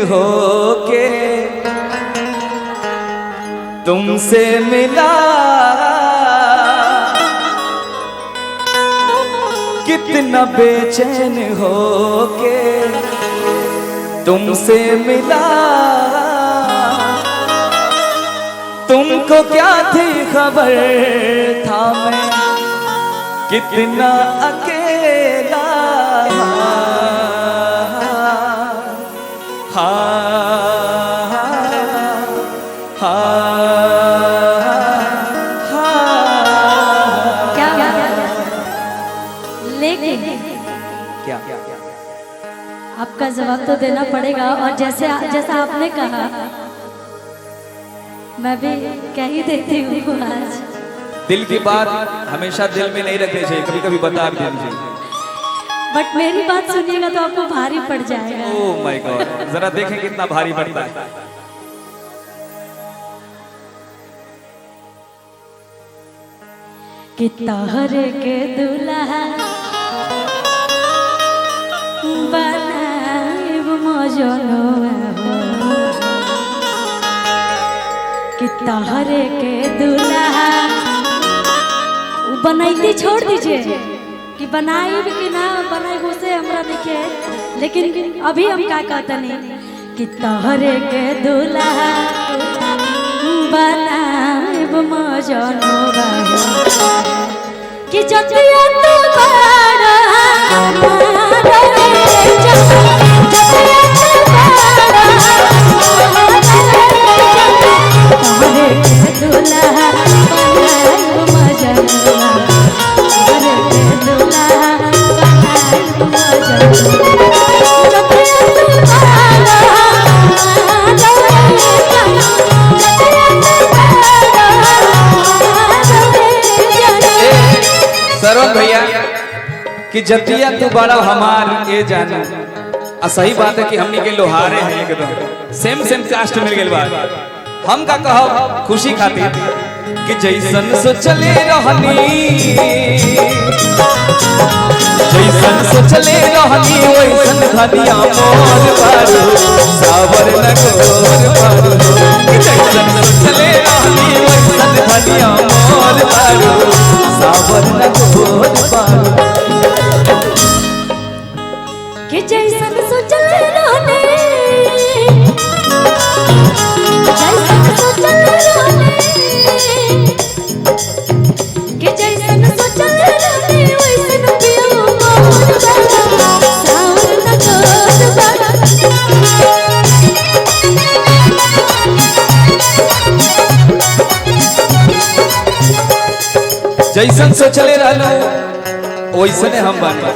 होके तुमसे मिला, कितना बेचैन होके तुमसे मिला। तुमको क्या थी खबर था मैं कितना अकेला। क्या आपका जवाब तो देना पड़ेगा। और जैसा आपने कहा मैं भी कह ही देती हूँ। आज दिल की बात हमेशा दिल में नहीं रखनी चाहिए, कभी कभी बता भी देनी चाहिए। बट मेरी बात सुनिएगा तो आपको भारी पड़ जाएगा। ओह माय गॉड, जरा देखें कितना भारी पड़ता है। कि तोहरे के दुल्हा बनाइब मजनुआ हो, कि तोहरे के दुल्हा बनैती छोड़ दीजिए कि बनाइब कि ना बनाइब उसे हमरा देखे। लेकिन अभी हम क्या कहते नहीं कि तोहरे के दूल्हा बनाइब मजनुआ हो, कि जतिया तू बड़ा सरवन भैया कि जतिया तू बड़ा हमार ये जाना। सही बात है कि हमनी के लोहारे हैं एकदम सेम कास्ट मिल गए बात। हम का कहो खुशी खातिर कि जैसन सोचले रहनी, जैसन सोचले रहनी वैसन धनिया मोर बारू सावर न गोर बारू। कि जैसन सोचले रहनी वैसन धनिया मोर बारू सावर न गोर बारू। कि जैसन सोचले रहनी, जैसन सोचले रहनी, कि जैसन सोचले रहनी वैसन पियो मोर बारू सावर न गोर बारू। जैसन सोचले रहलो वैसने हम बानी।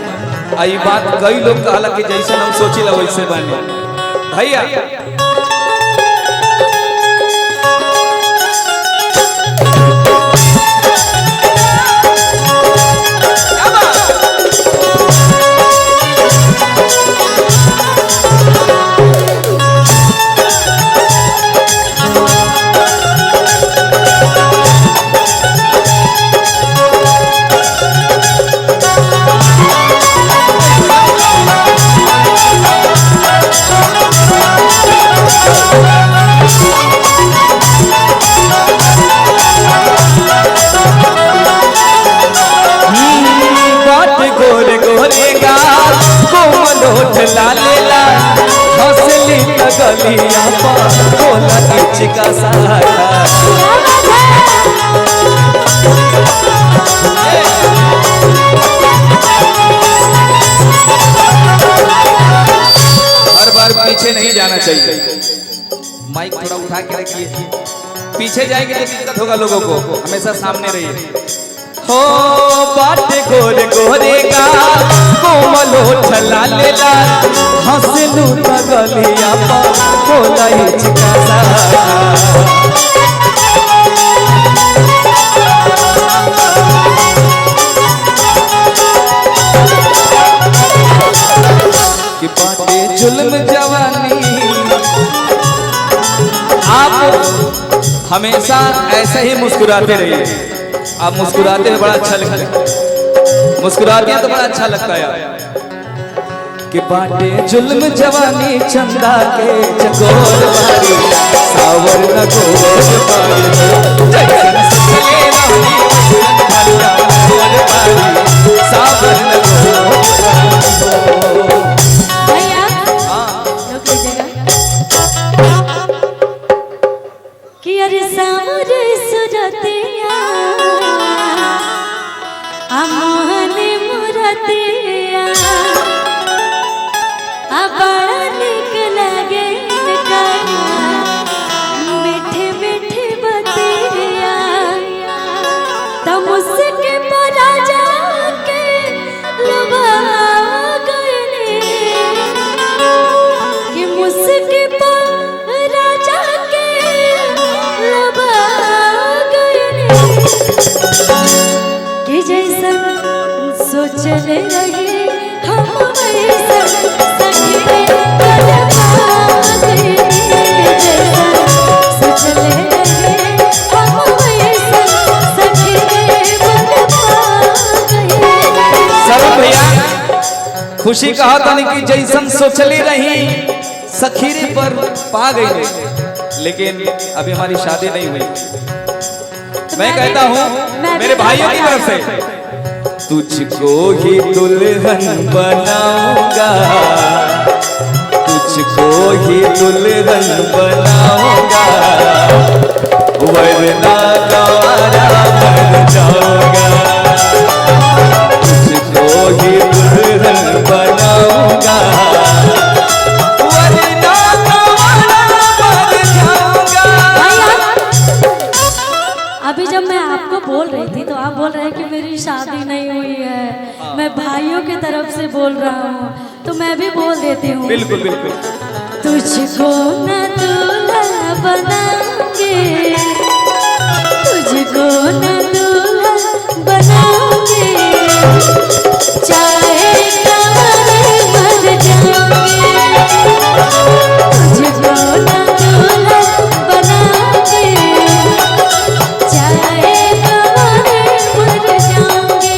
आई बात कई लोग कहला कि जैसन हम सोचिला वैसे बानी। भैया लालेला हंसली लगलिया बोला चिका सहारा। हर बार पीछे नहीं जाना चाहिए, माइक थोड़ा उठा के रखिए। पीछे जाएंगे तो दिक्कत होगा लोगों को, हमेशा सामने रहिए। हो बाटे गोरे गोरे का कोमल होठ लालेला हंसलू लगलिया बोला चिका सहारा। कि बाटे जुल्म जवानी। आप हमेशा ऐसे ही मुस्कुराते रहिए। आप मुस्कुराते हैं बड़ा अच्छा लगता है, मुस्कुराते हैं तो बड़ा अच्छा लगता है। कि बाटे जुल्म जवानी चंदा के चकोर बारी सावर न गोर बारी जैसन ससले रानी भरिया गोर बारी सावर न गोर बारी। भैया रुक लीजिएगा कि अरे सामरे सुरतिया अमोहनी मुरतिया बड़ा निक लगे मीठे मीठे बतिया तब उसके परा जाके लुभा गए कि मुझके परा जाके लुभा गए कि जैसा सोचले रहे हम वैसा खुशी कहा था कि जैसन सोचली रही सखीरे पर पा गई, लेकिन अभी हमारी शादी नहीं हुई। मैं कहता हूँ मेरे भाइयों की तरफ से तुझको ही दुल्हन बनाऊंगा, तुझको ही दुल्हन बनाऊंगा, वरना गवारा बन जाऊंगा, तुझको ही दुल्हन बनाऊंगा, वरना गवारा बन जाऊंगा। अभी जब मैं आपको बोल रही थी तो आप बोल रहे हैं कि मेरी शादी नहीं हुई है, मैं भाइयों की तरफ से बोल रहा हूँ, तो मैं भी बोल देती हूँ। बिल्कुल बिल्कुल। तुझको न दूल्हा बनाऊंगे, तुझको न दूल्हा बनाऊंगे, चाहे कमरे मर जाऊंगे, तुझको न दूल्हा बनाऊंगे, चाहे कमरे मर जाऊंगे।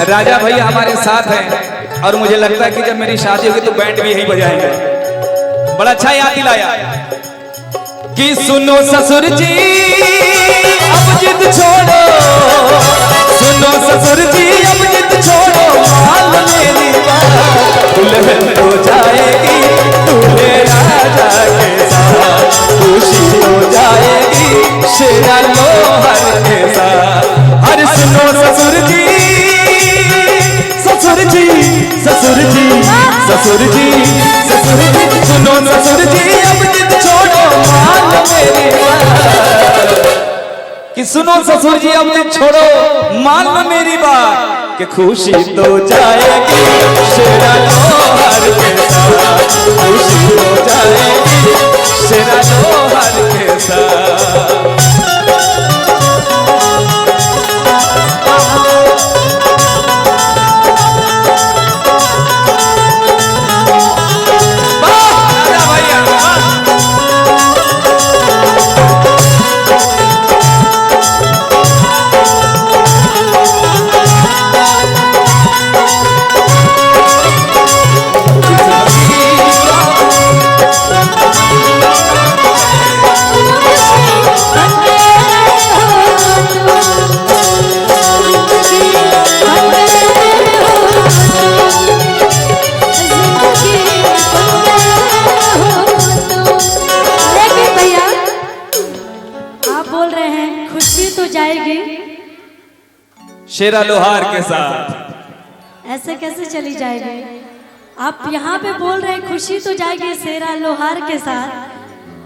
राजा भैया हमारे साथ हैं और मुझे लगता है कि जब मेरी शादी होगी तो बैंड भी यही बजाएंगे। बड़ा अच्छा याद दिलाया कि सुनो ससुर जी अब जिद छोड़ो, सुनो ससुर जी अब जिद छोड़ो, हाल मेरी बात दुल्हन हो जाएगी दूल्हे राजा के साथ, खुशी हो जाएगी शेरा लोहर के साथ। अरे सुनो ससुर जी ससुर जी ससुर जी ससुर जी ससुर जी, सुनो ससुर जी अब जिद छोड़ो मान मेरी बात, कि सुनो ससुर जी अब जिद छोड़ो मान मेरी बात, कि खुशी तो जाएगी शेरा लोहर के साथ, खुशी हो जाएगी शेरा लोहर के साथ। शेरा लोहार के साथ ऐसे कैसे चली जाएगी? आप यहाँ पे बोल रहे हैं खुशी तो जाएगी शेरा लोहार के साथ,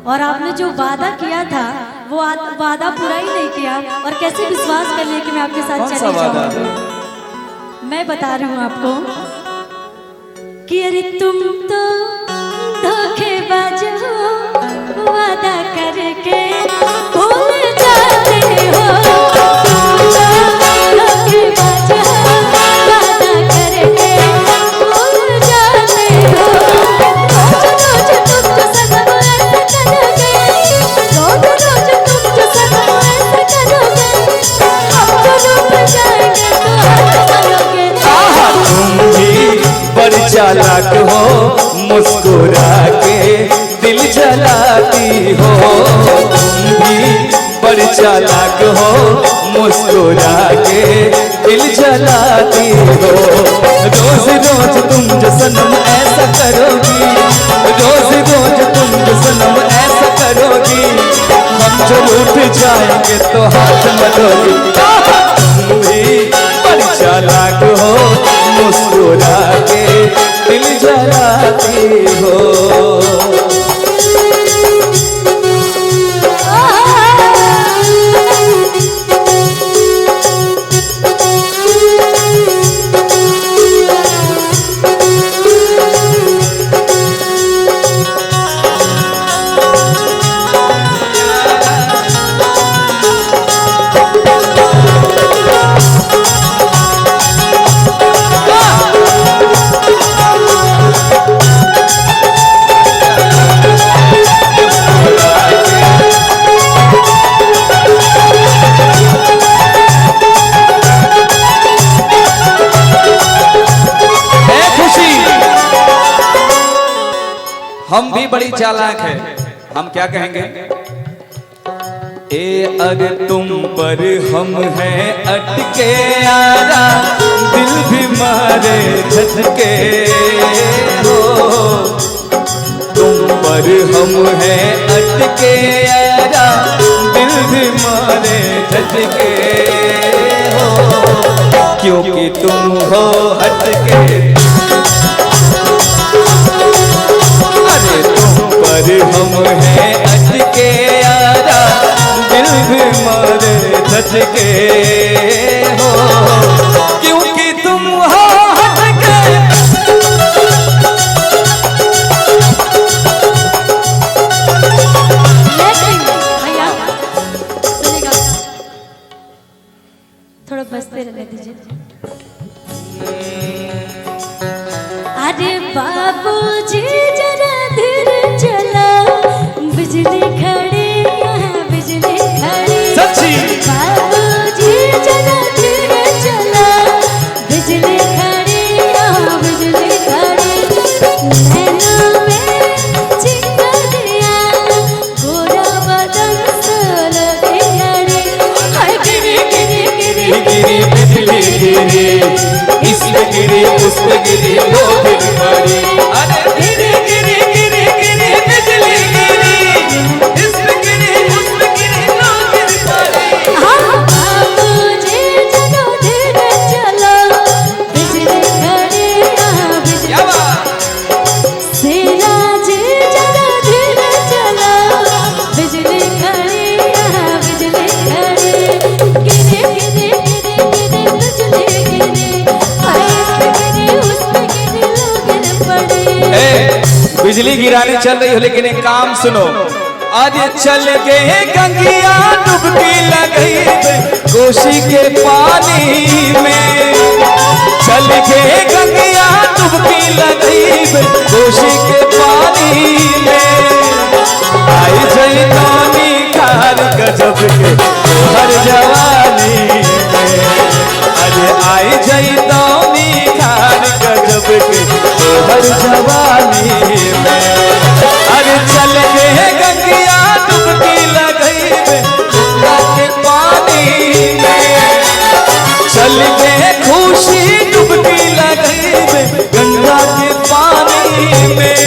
और आपने जो वादा किया था वो वादा पूरा ही नहीं किया, और कैसे विश्वास कर लिया कि मैं आपके साथ चली जाऊंगी? मैं बता रही हूँ आपको कि अरे तुम तो धोखेबाज हो, वादा करके भूल जाते हो, धोखेबाज चालाक हो, मुस्कुरा के दिल जलाती हो। तुम भी बड़ी चालाक हो, मुस्कुरा के दिल जलाती हो। रोज रोज तुम जो सनम ऐसा करोगी, रोज रोज तुम जो सनम ऐसा करोगी, हम जो रूठ जाएंगे तो हाथ मलोगी। तुम भी बड़ी चालाक हो, मुस्कुरा के दिल जलाती हो। हम भी बड़ी चालाक है। हम क्या कहेंगे? ए अरे तुम पर हम हैं अटके यारा, दिल भी मारे झटके हो। तुम पर हम हैं अटके यारा, दिल भी मारे झटके हो। क्योंकि तुम हो हटके, पर हम हैं अटके यारा, दिल भी मारे झटके हो। क्योंकि तुम हो हटके। भैया सुनिएगा, थोड़ा बजते रहने दीजिए। अरे बाबूजी जरा धीरे चला, बिजली खड़ी यहाँ बिजली खड़ी। सच्ची बाबूजी जरा धीरे चला, बिजली खड़ी यहाँ बिजली खड़ी। नैनों में चिंगारियाँ, गोरा बदन सोलह घड़ी। हाय गिरी गिरी गिरी गिरी बिजली गिरी, इसमें गिरी उसमें गिरी वो फिर पड़ी। अरे गिरी गिरी गिरी गिरी बिजली गिरी, इसमें गिरी उसमें गिरी वो फिर पड़ी। हाँ बाबूजी जरा धीरे चलो, बिजली खड़ी यहाँ बिजली। सेना जी जरा धीरे चलो, बिजली खड़ी यहाँ बिजली खड़ी। गिरी गिरी गिरी गिरी बिजली गिरी, बिजली गिराने चल रही हो, लेकिन एक काम सुनो। आज चल गए गंगिया डुबकी लगई कोशी के पानी में। चल गए गंगिया डुबकी लगई कोशी के पानी में। आई जई नौनी खार गजब के हर जवानी में। अरे आई जई नौनी खार गजब के हर जवानी में। अरे चल गए गंगिया डुबकी लगई गंगा के पानी में। चल गए खुशी डुबकी लगई गंगा के पानी में।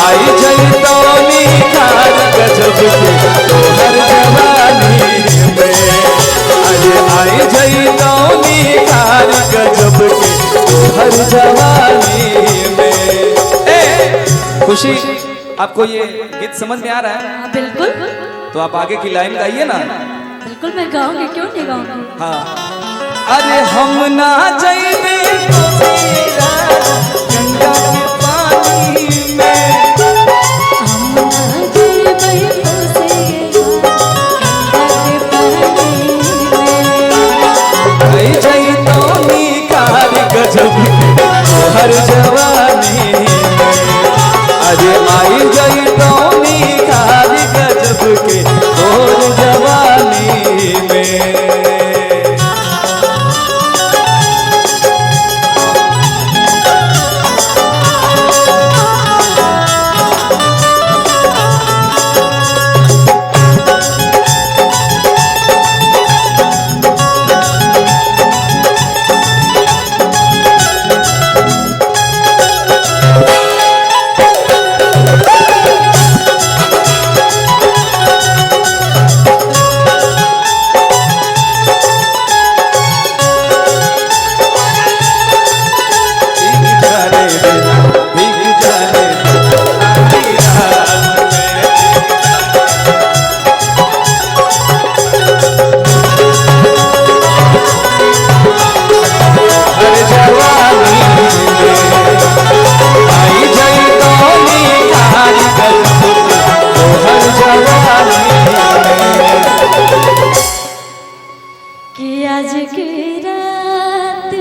आई जई नौनी खार गजब के हर जवानी में। अरे आई जई नौनी खार गजब के हर जवानी में। खुशी, आपको ये गीत समझ में आ रहा है? हाँ बिल्कुल। तो आप आगे की लाइन गाइए ना। बिल्कुल मैं गाऊंगी, क्यों नहीं गाऊंगी। हाँ। अरे हम ना जाइबे गंगा के पानी में। हम ना जाइबे गंगा के पानी में। आई जई नौनी खार गजब के हर जवानी में। अरे आई जई नौनी खार गजब के और जवानी में। कि आज की रात